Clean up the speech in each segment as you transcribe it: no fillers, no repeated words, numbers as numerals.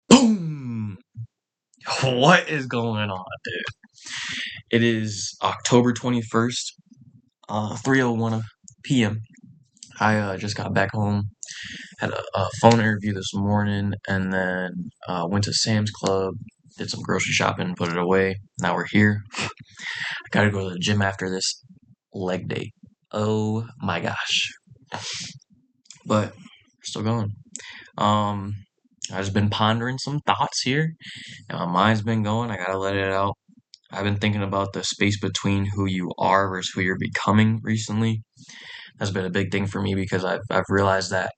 Boom! What is going on, dude? It is October 21st, 3:01 p.m. I just got back home, had a phone interview this morning, and then went to Sam's Club, did some grocery shopping, put it away. Now we're here. I gotta go to the gym after this leg day. Oh my gosh. But we're still going. Um, I've just been pondering some thoughts here, and my mind's been going. I gotta let it out. I've been thinking about the space between who you are versus who you're becoming recently. That's been a big thing for me because I've realized that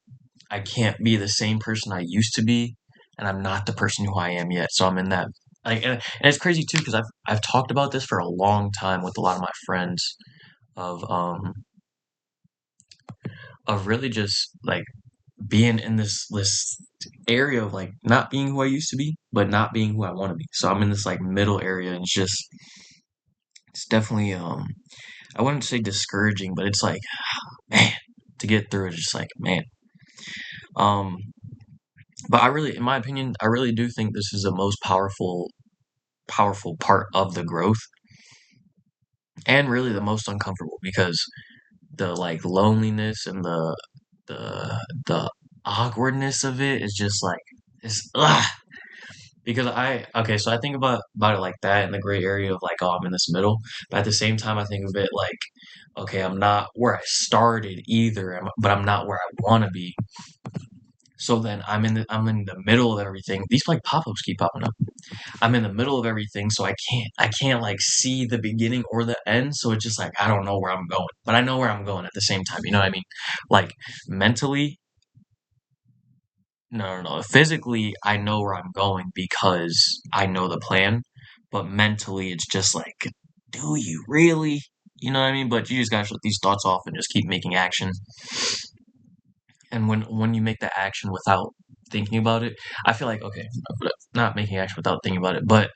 I can't be the same person I used to be, and I'm not the person who I am yet. So I'm in that like, and it's crazy too because I've talked about this for a long time with a lot of my friends of really just like being in this area of like not being who I used to be, but not being who I want to be. So I'm in this like middle area, and it's definitely I wouldn't say discouraging, but it's like man, to get through it, just like man. Um, but I really, in my opinion, I really do think this is the most powerful part of the growth, and really the most uncomfortable because the like loneliness and the awkwardness of it is just like it's because so I think about it like that in the gray area of like, oh, I'm in this middle, but at the same time I think of it like, okay, I'm not where I started either, but I'm not where I want to be. So then I'm in the middle of everything. These like pop-ups keep popping up. I'm in the middle of everything, so I can't like see the beginning or the end. So it's just like I don't know where I'm going, but I know where I'm going at the same time. You know what I mean? Like mentally, no, no, no. Physically, I know where I'm going because I know the plan, but mentally, it's just like, do you really? You know what I mean? But you just gotta shut these thoughts off and just keep making action. And when you make that action without thinking about it, I feel like okay, not making action without thinking about it, but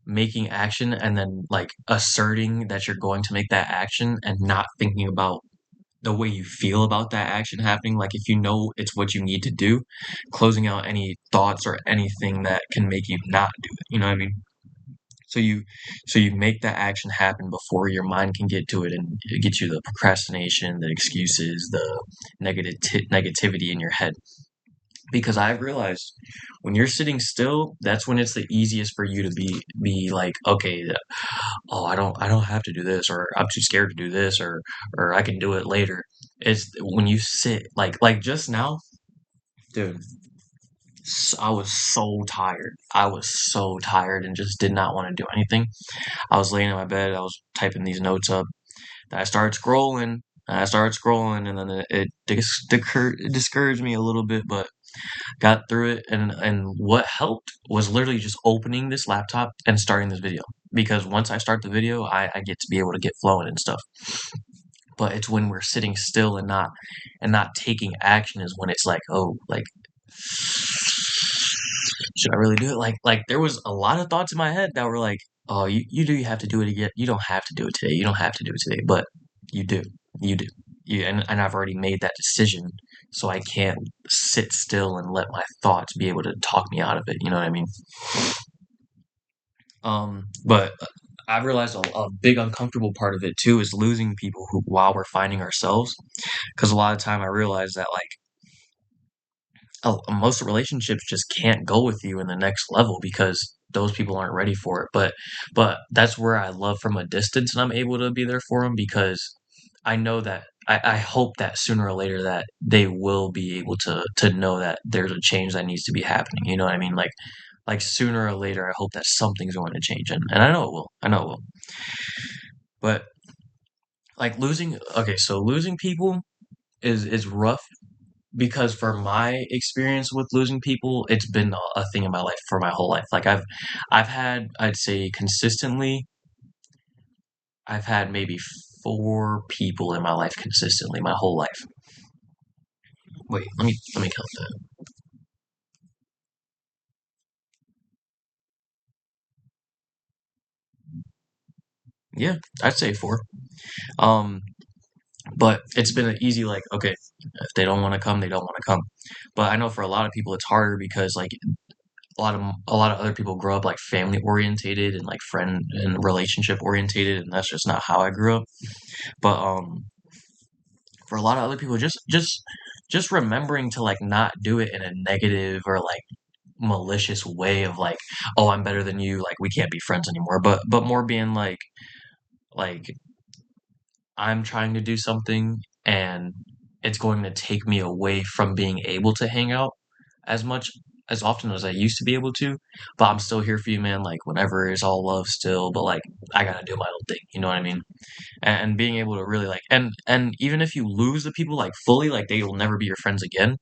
making action and then like asserting that you're going to make that action and not thinking about the way you feel about that action happening. Like if you know it's what you need to do, closing out any thoughts or anything that can make you not do it. You know what I mean? So you make that action happen before your mind can get to it, and it gets you the procrastination, the excuses, the negativity in your head. Because I've realized when you're sitting still, that's when it's the easiest for you to be like, okay, oh, I don't have to do this, or I'm too scared to do this, or I can do it later. It's when you sit like just now, dude. I was so tired. I was so tired and just did not want to do anything. I was laying in my bed. I was typing these notes up. Then I started scrolling. And then it discouraged me a little bit, but got through it. And what helped was literally just opening this laptop and starting this video. Because once I start the video, I get to be able to get flowing and stuff. But it's when we're sitting still and not taking action is when it's like, oh, like should I really do it? Like there was a lot of thoughts in my head that were like, oh, you have to do it again. You don't have to do it today. You don't have to do it today, but you do. You do. And I've already made that decision, so I can't sit still and let my thoughts be able to talk me out of it. You know what I mean? But I've realized a big uncomfortable part of it too is losing people who while we're finding ourselves. Because a lot of time I realize that like most relationships just can't go with you in the next level because those people aren't ready for it. But that's where I love from a distance, and I'm able to be there for them because I know that I hope that sooner or later that they will be able to know that there's a change that needs to be happening. You know what I mean? Like sooner or later, I hope that something's going to change, and I know it will. I know it will. But like losing people is rough because for my experience with losing people, it's been a thing in my life for my whole life. Like I've had, I'd say consistently, I've had maybe four people in my life consistently my whole life. Wait, let me count that. Yeah, I'd say four. Um, but it's been an easy like, okay, if they don't want to come, they don't want to come. But I know for a lot of people it's harder because like a lot of other people grow up like family orientated and like friend and relationship orientated, and that's just not how I grew up. But for a lot of other people, just remembering to like not do it in a negative or like malicious way of like, oh, I'm better than you, like we can't be friends anymore. But more being like I'm trying to do something and it's going to take me away from being able to hang out as much as often as I used to be able to. But I'm still here for you, man. Like whenever it's all love still, but like I gotta do my own thing. You know what I mean? And being able to really like and even if you lose the people like fully, like they will never be your friends again.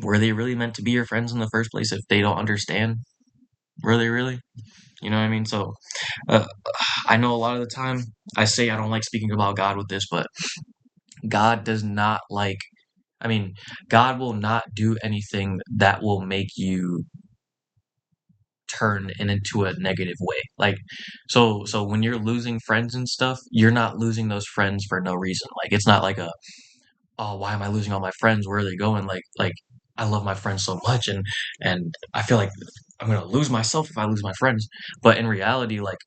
Were they really meant to be your friends in the first place if they don't understand? Were they really? You know what I mean? So uh, I know a lot of the time I say I don't like speaking about God with this, but God does not like, I mean, God will not do anything that will make you turn it into a negative way. Like, so when you're losing friends and stuff, you're not losing those friends for no reason. Like, it's not like a, oh, why am I losing all my friends? Where are they going? Like I love my friends so much, and I feel like I'm gonna lose myself if I lose my friends. But in reality, like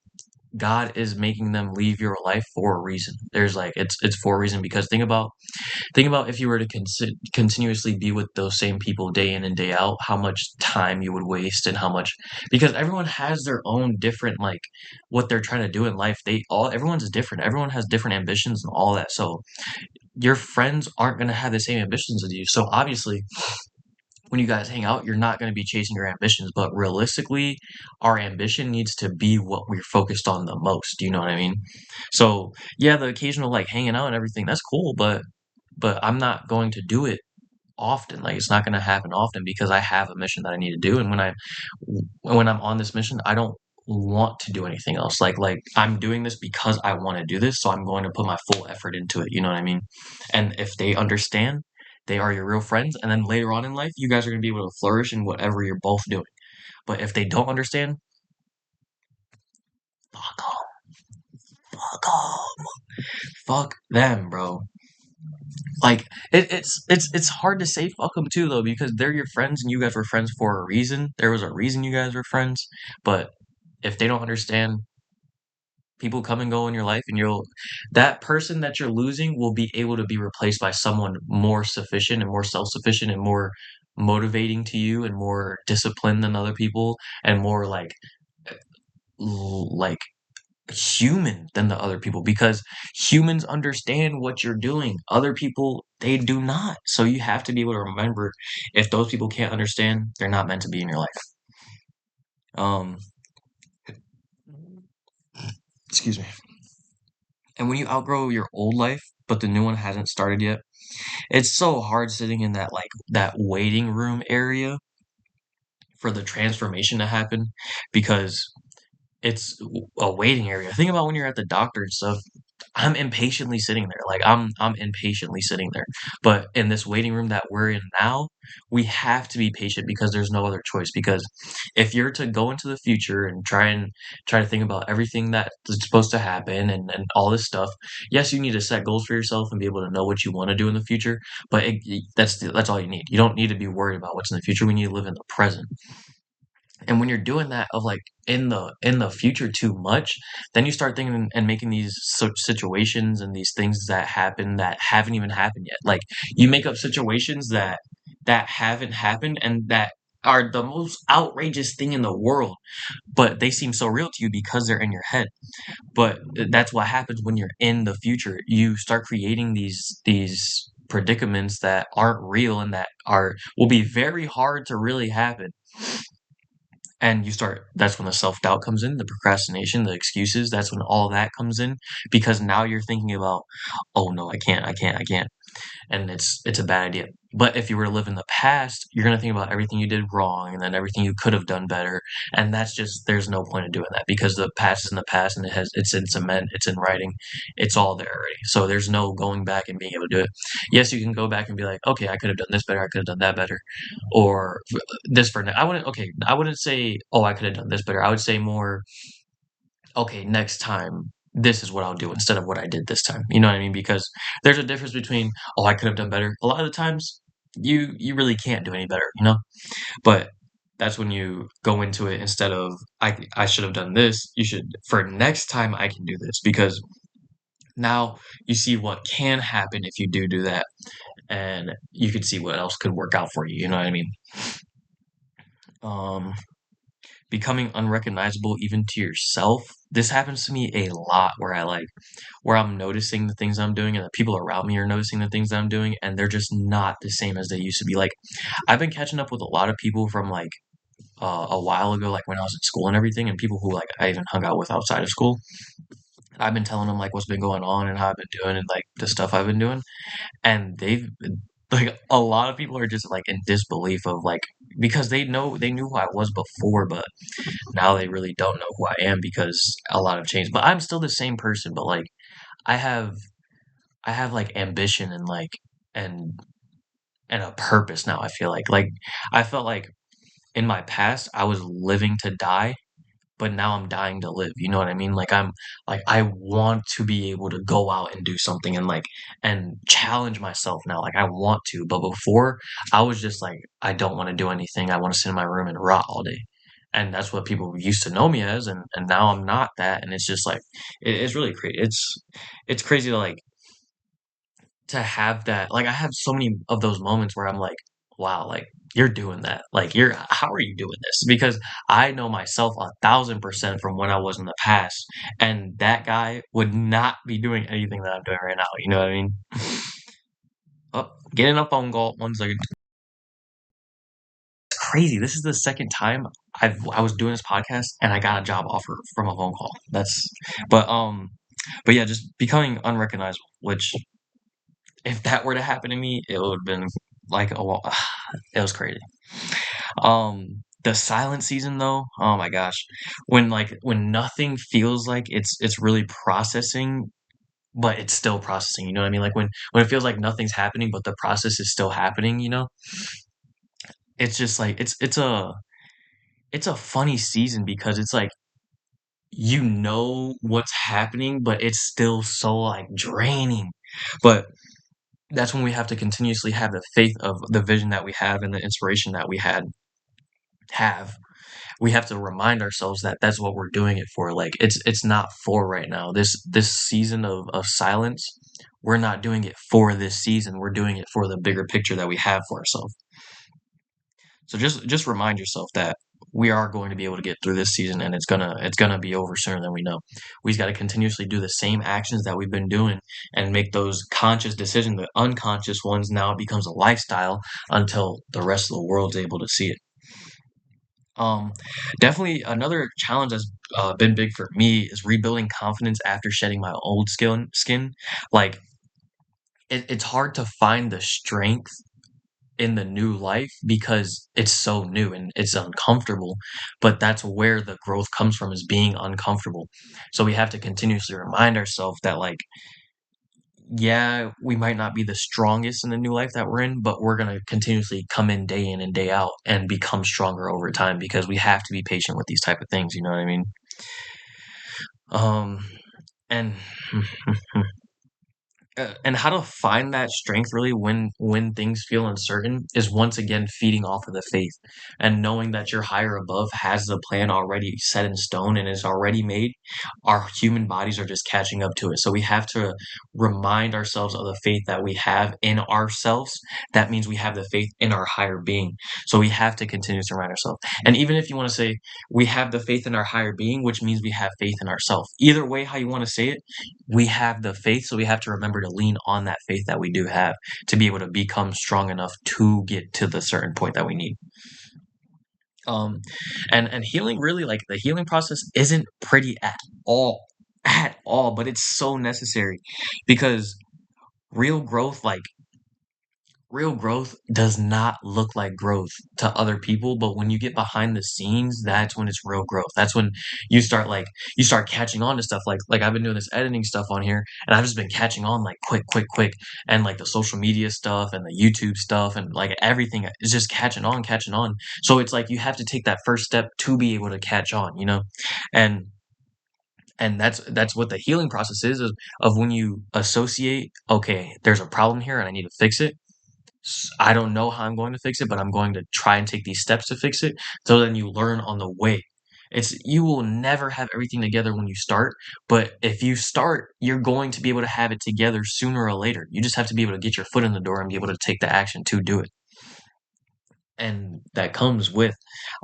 God is making them leave your life for a reason. There's like it's for a reason because think about if you were to continuously be with those same people day in and day out, how much time you would waste and how much because everyone has their own different like what they're trying to do in life. Everyone's different. Everyone has different ambitions and all that. So your friends aren't going to have the same ambitions as you. So obviously, when you guys hang out, you're not going to be chasing your ambitions, but realistically, our ambition needs to be what we're focused on the most. Do you know what I mean? So, yeah, the occasional like hanging out and everything, that's cool, but I'm not going to do it often. Like it's not going to happen often because I have a mission that I need to do, and when I'm on this mission, I don't want to do anything else. Like I'm doing this because I want to do this, so I'm going to put my full effort into it. You know what I mean? And if they understand, they are your real friends, and then later on in life, you guys are going to be able to flourish in whatever you're both doing. But if they don't understand, fuck off, fuck off, fuck them, bro. Like it's hard to say fuck them too though because they're your friends and you guys were friends for a reason. There was a reason you guys were friends, but if they don't understand, people come and go in your life, and you'll that person that you're losing will be able to be replaced by someone more sufficient and more self-sufficient and more motivating to you and more disciplined than other people and more like human than the other people because humans understand what you're doing. Other people, they do not. So you have to be able to remember if those people can't understand, they're not meant to be in your life. Um, excuse me. And when you outgrow your old life, but the new one hasn't started yet, it's so hard sitting in that like that waiting room area for the transformation to happen because it's a waiting area. Think about when you're at the doctor and stuff. I'm impatiently sitting there. Like I'm impatiently sitting there. But in this waiting room that we're in now, we have to be patient because there's no other choice. Because if you're to go into the future and try to think about everything that is supposed to happen and all this stuff, yes, you need to set goals for yourself and be able to know what you want to do in the future. But that's all you need. You don't need to be worried about what's in the future. We need to live in the present. And when you're doing that of like in the future too much, then you start thinking and making these situations and these things that happen that haven't even happened yet. Like you make up situations that haven't happened and that are the most outrageous thing in the world, but they seem so real to you because they're in your head. But that's what happens when you're in the future. You start creating these predicaments that aren't real and that are will be very hard to really happen and that's when the self-doubt comes in, the procrastination, the excuses, that's when all that comes in because now you're thinking about, oh no, I can't, and it's a bad idea. But if you were to live in the past, you're going to think about everything you did wrong and then everything you could have done better, and that's just there's no point in doing that because the past is in the past and it's in cement, it's in writing, it's all there already. So there's no going back and being able to do it. Yes, you can go back and be like, okay, I could have done this better, I could have done that better, or this for I wouldn't say, oh, I could have done this better. I would say more, okay, next time, this is what I'll do instead of what I did this time. You know what I mean? Because there's a difference between, oh, I could have done better. A lot of the times, you really can't do any better, you know? But that's when you go into it instead of I should have done this. You should for next time I can do this because now you see what can happen if you do that, and you can see what else could work out for you. You know what I mean? Um, Becoming unrecognizable even to yourself. This happens to me a lot where where I'm noticing the things I'm doing and the people around me are noticing the things I'm doing and they're just not the same as they used to be. Like I've been catching up with a lot of people from a while ago, like when I was in school and everything, and people who like I even hung out with outside of school. I've been telling them like what's been going on and how I've been doing and like the stuff I've been doing, and like a lot of people are just like in disbelief of like because they knew who I was before, but now they really don't know who I am because a lot have changed. But I'm still the same person, but like I have I have like ambition and and and a purpose now. I feel like I felt like in my past I was living to die, but now I'm dying to live. You know what I mean? Like I want to be able to go out and do something and and challenge myself now. Like I want to, but before I was just like I don't want to do anything. I want to sit in my room and rot all day. And that's what people used to know me as, and now I'm not that, and it's just like it's really crazy. It's crazy to to have that. Like I have so many of those moments where I'm like, wow, like you're doing that. Like you're how are you doing this? Because I know myself 1,000% from when I was in the past, and that guy would not be doing anything that I'm doing right now. You know what I mean? Oh, getting a phone call. 1 second. It's crazy. This is the second time I was doing this podcast and I got a job offer from a phone call. But um but yeah, just becoming unrecognizable, which if that were to happen to me, it would have been like it was crazy. The silent season though, oh my gosh, when nothing feels like it's really processing, but it's still processing. You know what I mean? Like when it feels like nothing's happening, but the process is still happening. You know, it's just like it's a funny season because it's like you know what's happening, but it's still so like draining. But that's when we have to continuously have the faith of the vision that we have and the inspiration that we have. We have to remind ourselves that that's what we're doing it for. Like it's not for right now. This season of silence, we're not doing it for this season. We're doing it for the bigger picture that we have for ourselves. So just remind yourself that we are going to be able to get through this season and it's gonna be over sooner than we know. We just gotta continuously do the same actions that we've been doing and make those conscious decisions. The unconscious ones now it becomes a lifestyle until the rest of the world's able to see it. Um, Definitely another challenge that's been big for me is rebuilding confidence after shedding my old skin. Like it's hard to find the strength in the new life because it's so new and it's uncomfortable. But that's where the growth comes from is being uncomfortable. So we have to continuously remind ourselves that yeah, we might not be the strongest in the new life that we're in, but we're going to continuously come in and day out and become stronger over time because we have to be patient with these type of things, you know what I mean? Um and and how to find that strength really when things feel uncertain is once again feeding off of the faith and knowing that your higher above has the plan already set in stone and is already made. Our human bodies are just catching up to it, so we have to remind ourselves of the faith that we have in ourselves. That means we have the faith in our higher being, so we have to continue to remind ourselves. And even if you want to say we have the faith in our higher being, which means we have faith in ourselves, either way how you want to say it, we have the faith, so we have to remember to lean on that faith that we do have to be able to become strong enough to get to the certain point that we need. Um, and healing really like the healing process isn't pretty at all, but it's so necessary because real growth like real growth does not look like growth to other people, but when you get behind the scenes, that's when it's real growth. That's when you start catching on to stuff like I've been doing this editing stuff on here and I've just been catching on like quick and like the social media stuff and the YouTube stuff and like everything is just catching on. So it's like you have to take that first step to be able to catch on, you know? And that's what the healing process is of when you associate, okay, there's a problem here and I need to fix it. I don't know how I'm going to fix it, but I'm going to try and take these steps to fix it. So then you learn on the way. You will never have everything together when you start, but if you start, you're going to be able to have it together sooner or later. You just have to be able to get your foot in the door and be able to take the action to do it. And that comes with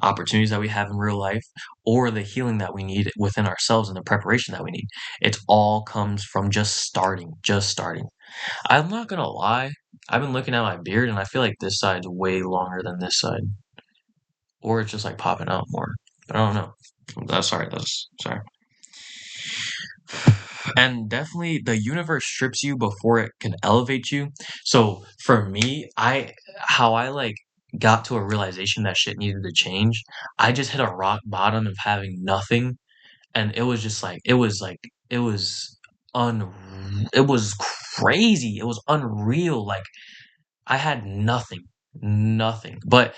opportunities that we have in real life or the healing that we need within ourselves and the preparation that we need. It all comes from just starting, just starting. I'm not gonna lie, I've been looking at my beard and I feel like this side's way longer than this side. Or it's just like popping out more. But I don't know. That's sorry. And definitely the universe strips you before it can elevate you. So for me, how I like got to a realization that shit needed to change, I just hit a rock bottom of having nothing. And it was un it was crazy. It was unreal. Like I had nothing, nothing. But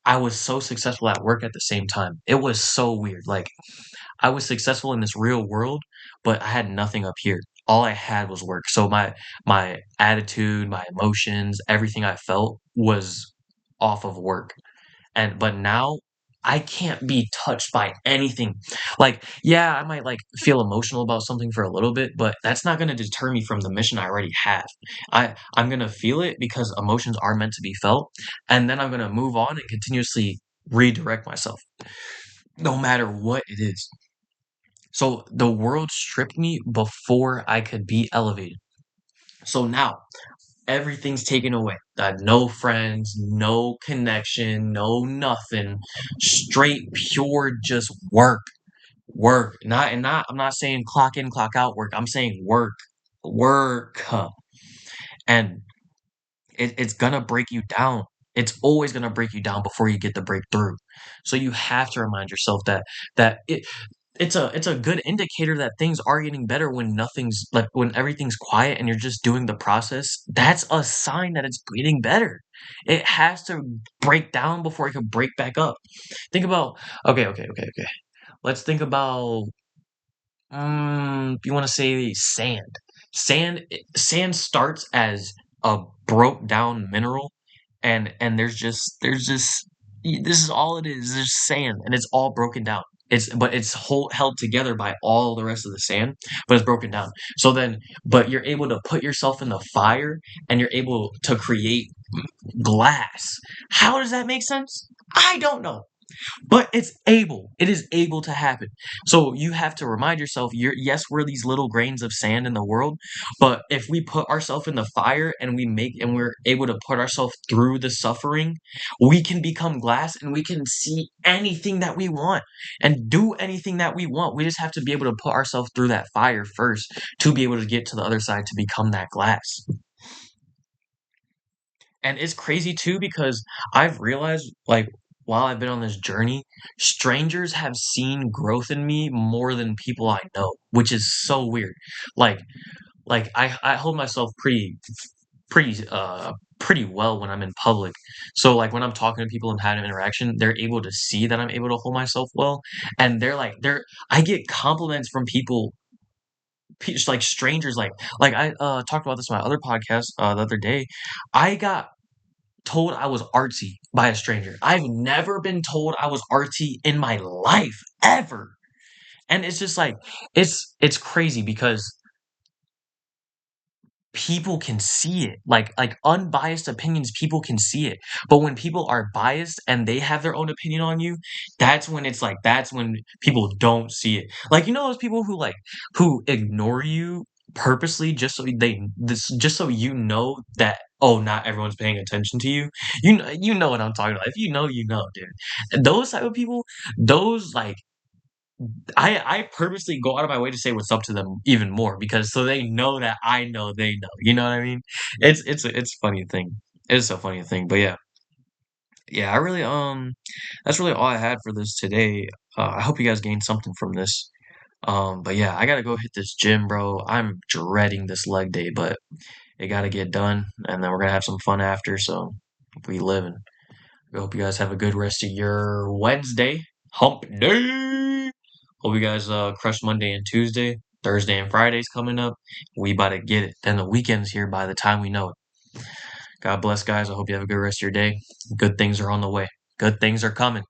I was so successful at work at the same time. It was so weird. Like I was successful in this real world, but I had nothing up here. All I had was work. So my attitude, my emotions, everything I felt was off of work. But now I can't be touched by anything. Like, yeah, I might like feel emotional about something for a little bit, but that's not going to deter me from the mission I already have. I'm going to feel it because emotions are meant to be felt, and then I'm going to move on and continuously redirect myself no matter what it is. So the world stripped me before I could be elevated. So now everything's taken away. No friends, no connection, no nothing. Straight pure just work. Work. Not I'm not saying clock in, clock out work. I'm saying work. Work. And it's gonna break you down. It's always gonna break you down before you get the breakthrough. So you have to remind yourself that it's a good indicator that things are getting better when nothing's like when everything's quiet and you're just doing the process. That's a sign that it's getting better. It has to break down before it can break back up. Think about okay. Let's think about you want to say sand. Sand starts as a broke down mineral, and this is all it is. There's sand, and it's all broken down. It's held together by all the rest of the sand, but it's broken down. So then, but you're able to put yourself in the fire, and you're able to create glass. How does that make sense? I don't know. But it is able to happen. So you have to remind yourself, yes, we're these little grains of sand in the world, but if we put ourselves in the fire and we're able to put ourselves through the suffering, we can become glass and we can see anything that we want and do anything that we want. We just have to be able to put ourselves through that fire first to be able to get to the other side to become that glass. And it's crazy too because I've realized, like, while I've been on this journey, strangers have seen growth in me more than people I know, which is so weird. Like, I hold myself pretty well when I'm in public. So like when I'm talking to people and having an interaction, they're able to see that I'm able to hold myself well, and I get compliments from people. Just like strangers, like I talked about this on my other podcast the other day. I got told I was artsy by a stranger. I've never been told I was artsy in my life ever. And it's just like it's crazy because people can see it. Like unbiased opinions, people can see it. But when people are biased and they have their own opinion on you, that's when people don't see it. Like you know those people who ignore you purposely just so you know that oh not everyone's paying attention to you. You know what I'm talking about. If you know, you know, dude. And those type of people, those like I purposely go out of my way to say what's up to them even more because so they know that I know they know. You know what I mean? It's a funny thing. It's a funny thing. But yeah. Yeah, I really that's really all I had for this today. I hope you guys gained something from this. But yeah, I gotta go hit this gym, bro. I'm dreading this leg day, but it gotta get done, and then we're gonna have some fun after, so we living. I hope you guys have a good rest of your Wednesday. Hump day! Hope you guys crush Monday and Tuesday. Thursday and Friday's coming up. We about to get it. Then the weekend's here by the time we know it. God bless, guys. I hope you have a good rest of your day. Good things are on the way. Good things are coming.